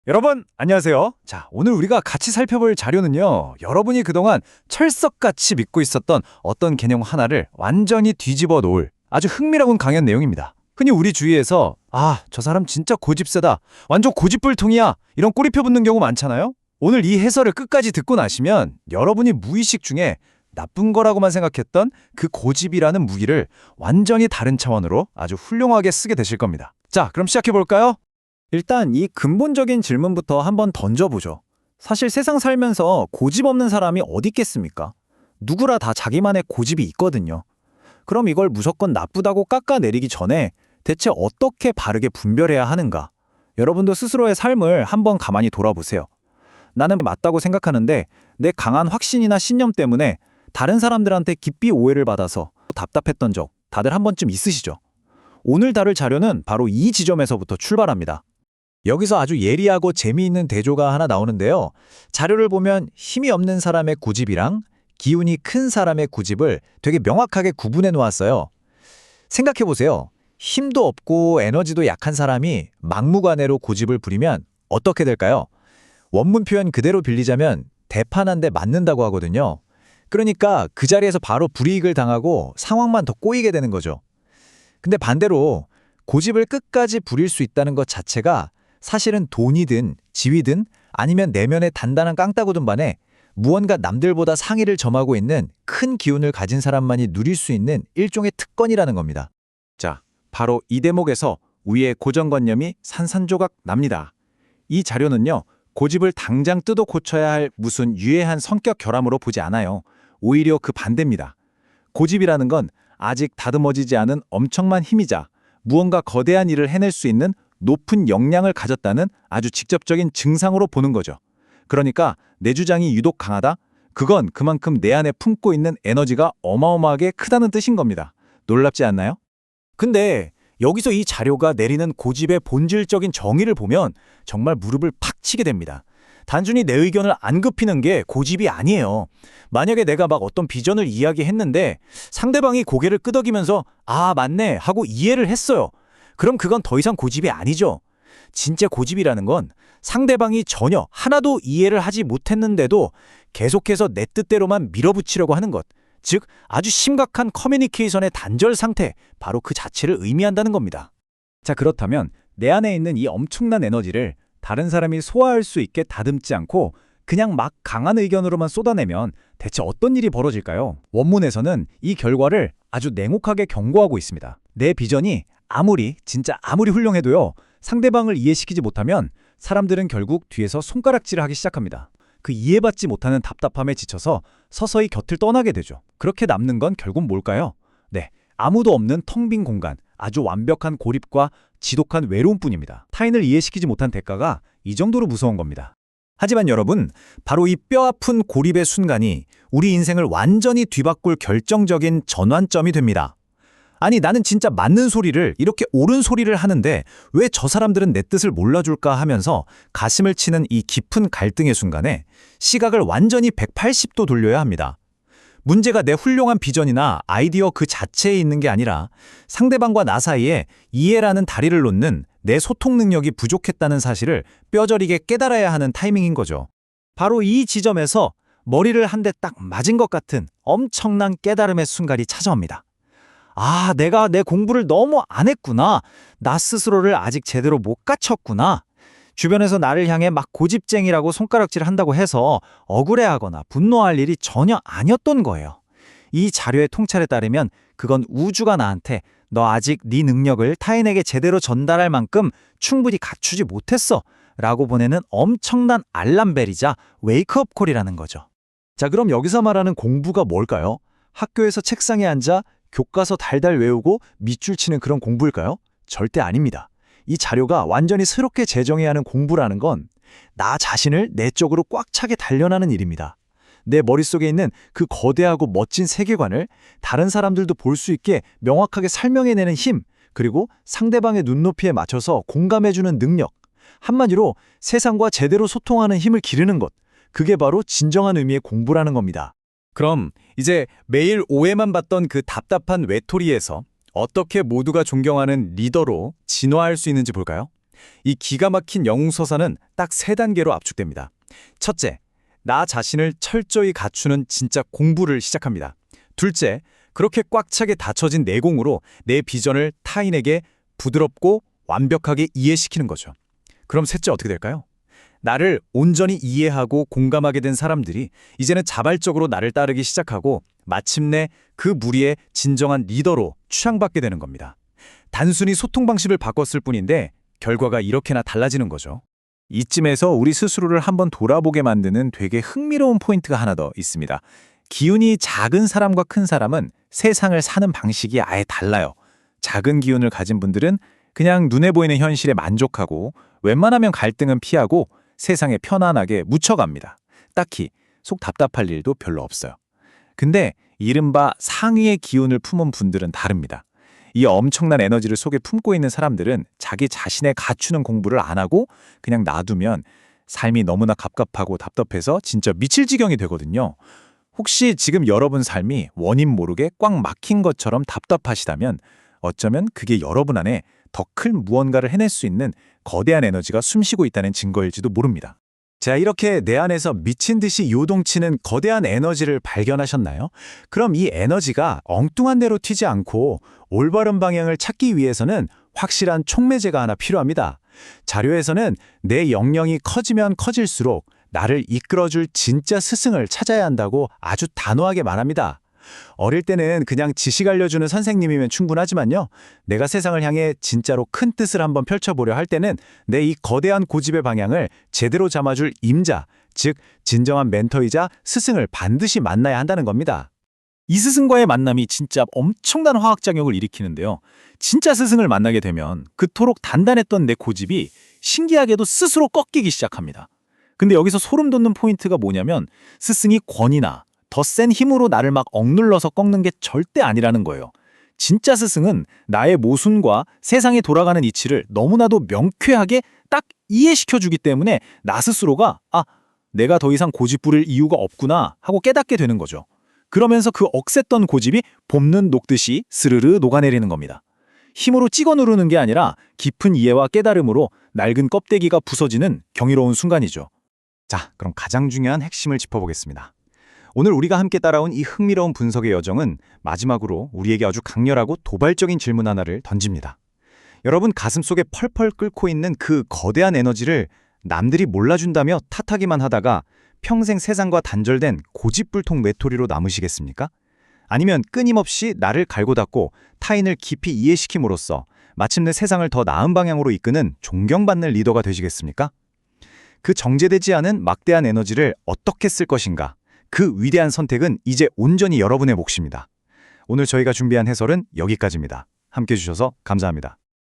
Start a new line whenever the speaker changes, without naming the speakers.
여러분, 안녕하세요. 자, 오늘 우리가 같이 살펴볼 자료는요, 여러분이 그동안 철석같이 믿고 있었던 어떤 개념 하나를 완전히 뒤집어 놓을 아주 흥미로운 강연 내용입니다. 흔히 우리 주위에서, 저 사람 진짜 고집세다. 완전 고집불통이야. 이런 꼬리표 붙는 경우 많잖아요? 오늘 이 해설을 끝까지 듣고 나시면 여러분이 무의식 중에 나쁜 거라고만 생각했던 그 고집이라는 무기를 완전히 다른 차원으로 아주 훌륭하게 쓰게 되실 겁니다. 자, 그럼 시작해볼까요?
일단 이 근본적인 질문부터 한번 던져보죠. 사실 세상 살면서 고집 없는 사람이 어디 있겠습니까? 누구나 다 자기만의 고집이 있거든요. 그럼 이걸 무조건 나쁘다고 깎아내리기 전에 대체 어떻게 바르게 분별해야 하는가? 여러분도 스스로의 삶을 한번 가만히 돌아보세요. 나는 맞다고 생각하는데 내 강한 확신이나 신념 때문에 다른 사람들한테 깊이 오해를 받아서 답답했던 적 다들 한 번쯤 있으시죠? 오늘 다룰 자료는 바로 이 지점에서부터 출발합니다. 여기서 아주 예리하고 재미있는 대조가 하나 나오는데요. 자료를 보면 힘이 없는 사람의 고집이랑 기운이 큰 사람의 고집을 되게 명확하게 구분해 놓았어요. 생각해 보세요. 힘도 없고 에너지도 약한 사람이 막무가내로 고집을 부리면 어떻게 될까요? 원문 표현 그대로 빌리자면 대판 한 대 맞는다고 하거든요. 그러니까 그 자리에서 바로 불이익을 당하고 상황만 더 꼬이게 되는 거죠. 근데 반대로 고집을 끝까지 부릴 수 있다는 것 자체가 사실은 돈이든 지위든 아니면 내면의 단단한 깡따구든 반에 무언가 남들보다 상위를 점하고 있는 큰 기운을 가진 사람만이 누릴 수 있는 일종의 특권이라는 겁니다.
자, 바로 이 대목에서 우리의 고정관념이 산산조각 납니다. 이 자료는요, 고집을 당장 뜯어 고쳐야 할 무슨 유해한 성격 결함으로 보지 않아요. 오히려 그 반대입니다. 고집이라는 건 아직 다듬어지지 않은 엄청난 힘이자 무언가 거대한 일을 해낼 수 있는 높은 역량을 가졌다는 아주 직접적인 증상으로 보는 거죠. 그러니까 내 주장이 유독 강하다? 그건 그만큼 내 안에 품고 있는 에너지가 어마어마하게 크다는 뜻인 겁니다. 놀랍지 않나요?
근데 여기서 이 자료가 내리는 고집의 본질적인 정의를 보면 정말 무릎을 팍 치게 됩니다. 단순히 내 의견을 안 굽히는 게 고집이 아니에요. 만약에 내가 막 어떤 비전을 이야기했는데 상대방이 고개를 끄덕이면서 맞네 하고 이해를 했어요. 그럼 그건 더 이상 고집이 아니죠. 진짜 고집이라는 건 상대방이 전혀 하나도 이해를 하지 못했는데도 계속해서 내 뜻대로만 밀어붙이려고 하는 것. 즉 아주 심각한 커뮤니케이션의 단절 상태, 바로 그 자체를 의미한다는 겁니다.
자, 그렇다면 내 안에 있는 이 엄청난 에너지를 다른 사람이 소화할 수 있게 다듬지 않고 그냥 막 강한 의견으로만 쏟아내면 대체 어떤 일이 벌어질까요? 원문에서는 이 결과를 아주 냉혹하게 경고하고 있습니다. 내 비전이 진짜 아무리 훌륭해도요, 상대방을 이해시키지 못하면 사람들은 결국 뒤에서 손가락질을 하기 시작합니다. 그 이해받지 못하는 답답함에 지쳐서 서서히 곁을 떠나게 되죠. 그렇게 남는 건 결국 뭘까요? 네, 아무도 없는 텅 빈 공간, 아주 완벽한 고립과 지독한 외로움뿐입니다. 타인을 이해시키지 못한 대가가 이 정도로 무서운 겁니다. 하지만 여러분, 바로 이 뼈아픈 고립의 순간이 우리 인생을 완전히 뒤바꿀 결정적인 전환점이 됩니다. 아니, 나는 진짜 맞는 소리를 이렇게 옳은 소리를 하는데 왜 저 사람들은 내 뜻을 몰라줄까 하면서 가슴을 치는 이 깊은 갈등의 순간에 시각을 완전히 180도 돌려야 합니다. 문제가 내 훌륭한 비전이나 아이디어 그 자체에 있는 게 아니라 상대방과 나 사이에 이해라는 다리를 놓는 내 소통 능력이 부족했다는 사실을 뼈저리게 깨달아야 하는 타이밍인 거죠. 바로 이 지점에서 머리를 한 대 딱 맞은 것 같은 엄청난 깨달음의 순간이 찾아옵니다. 내가 내 공부를 너무 안 했구나. 나 스스로를 아직 제대로 못 갖췄구나. 주변에서 나를 향해 막 고집쟁이라고 손가락질 한다고 해서 억울해하거나 분노할 일이 전혀 아니었던 거예요. 이 자료의 통찰에 따르면 그건 우주가 나한테 너 아직 네 능력을 타인에게 제대로 전달할 만큼 충분히 갖추지 못했어 라고 보내는 엄청난 알람벨이자 웨이크업 콜이라는 거죠. 자, 그럼 여기서 말하는 공부가 뭘까요? 학교에서 책상에 앉아 교과서 달달 외우고 밑줄 치는 그런 공부일까요? 절대 아닙니다. 이 자료가 완전히 새롭게 재정해야 하는 공부라는 건 나 자신을 내적으로 꽉 차게 단련하는 일입니다. 내 머릿속에 있는 그 거대하고 멋진 세계관을 다른 사람들도 볼 수 있게 명확하게 설명해내는 힘, 그리고 상대방의 눈높이에 맞춰서 공감해주는 능력, 한마디로 세상과 제대로 소통하는 힘을 기르는 것, 그게 바로 진정한 의미의 공부라는 겁니다. 그럼 이제 매일 오해만 받던 그 답답한 외톨이에서 어떻게 모두가 존경하는 리더로 진화할 수 있는지 볼까요? 이 기가 막힌 영웅서사는 딱 세 단계로 압축됩니다. 첫째, 나 자신을 철저히 갖추는 진짜 공부를 시작합니다. 둘째, 그렇게 꽉 차게 닫혀진 내공으로 내 비전을 타인에게 부드럽고 완벽하게 이해시키는 거죠. 그럼 셋째 어떻게 될까요? 나를 온전히 이해하고 공감하게 된 사람들이 이제는 자발적으로 나를 따르기 시작하고 마침내 그 무리의 진정한 리더로 추앙받게 되는 겁니다. 단순히 소통 방식을 바꿨을 뿐인데 결과가 이렇게나 달라지는 거죠.
이쯤에서 우리 스스로를 한번 돌아보게 만드는 되게 흥미로운 포인트가 하나 더 있습니다. 기운이 작은 사람과 큰 사람은 세상을 사는 방식이 아예 달라요. 작은 기운을 가진 분들은 그냥 눈에 보이는 현실에 만족하고 웬만하면 갈등은 피하고 세상에 편안하게 묻혀갑니다. 딱히 속 답답할 일도 별로 없어요. 근데 이른바 상위의 기운을 품은 분들은 다릅니다. 이 엄청난 에너지를 속에 품고 있는 사람들은 자기 자신의 갖추는 공부를 안 하고 그냥 놔두면 삶이 너무나 갑갑하고 답답해서 진짜 미칠 지경이 되거든요. 혹시 지금 여러분 삶이 원인 모르게 꽉 막힌 것처럼 답답하시다면 어쩌면 그게 여러분 안에 더 큰 무언가를 해낼 수 있는 거대한 에너지가 숨쉬고 있다는 증거일지도 모릅니다.
자, 이렇게 내 안에서 미친 듯이 요동치는 거대한 에너지를 발견하셨나요? 그럼 이 에너지가 엉뚱한 대로 튀지 않고 올바른 방향을 찾기 위해서는 확실한 촉매제가 하나 필요합니다. 자료에서는 내 역량이 커지면 커질수록 나를 이끌어줄 진짜 스승을 찾아야 한다고 아주 단호하게 말합니다. 어릴 때는 그냥 지식 알려주는 선생님이면 충분하지만요. 내가 세상을 향해 진짜로 큰 뜻을 한번 펼쳐보려 할 때는 내 이 거대한 고집의 방향을 제대로 잡아줄 임자, 즉 진정한 멘토이자 스승을 반드시 만나야 한다는 겁니다.
이 스승과의 만남이 진짜 엄청난 화학작용을 일으키는데요. 진짜 스승을 만나게 되면 그토록 단단했던 내 고집이 신기하게도 스스로 꺾이기 시작합니다. 근데 여기서 소름 돋는 포인트가 뭐냐면 스승이 권위나 더 센 힘으로 나를 막 억눌러서 꺾는 게 절대 아니라는 거예요. 진짜 스승은 나의 모순과 세상에 돌아가는 이치를 너무나도 명쾌하게 딱 이해시켜주기 때문에 나 스스로가 내가 더 이상 고집 부릴 이유가 없구나 하고 깨닫게 되는 거죠. 그러면서 그 억셌던 고집이 봄눈 녹듯이 스르르 녹아내리는 겁니다. 힘으로 찍어 누르는 게 아니라 깊은 이해와 깨달음으로 낡은 껍데기가 부서지는 경이로운 순간이죠.
자, 그럼 가장 중요한 핵심을 짚어보겠습니다. 오늘 우리가 함께 따라온 이 흥미로운 분석의 여정은 마지막으로 우리에게 아주 강렬하고 도발적인 질문 하나를 던집니다. 여러분 가슴속에 펄펄 끓고 있는 그 거대한 에너지를 남들이 몰라준다며 탓하기만 하다가 평생 세상과 단절된 고집불통 외톨이로 남으시겠습니까? 아니면 끊임없이 나를 갈고 닦고 타인을 깊이 이해시킴으로써 마침내 세상을 더 나은 방향으로 이끄는 존경받는 리더가 되시겠습니까? 그 정제되지 않은 막대한 에너지를 어떻게 쓸 것인가? 그 위대한 선택은 이제 온전히 여러분의 몫입니다. 오늘 저희가 준비한 해설은 여기까지입니다. 함께해 주셔서 감사합니다.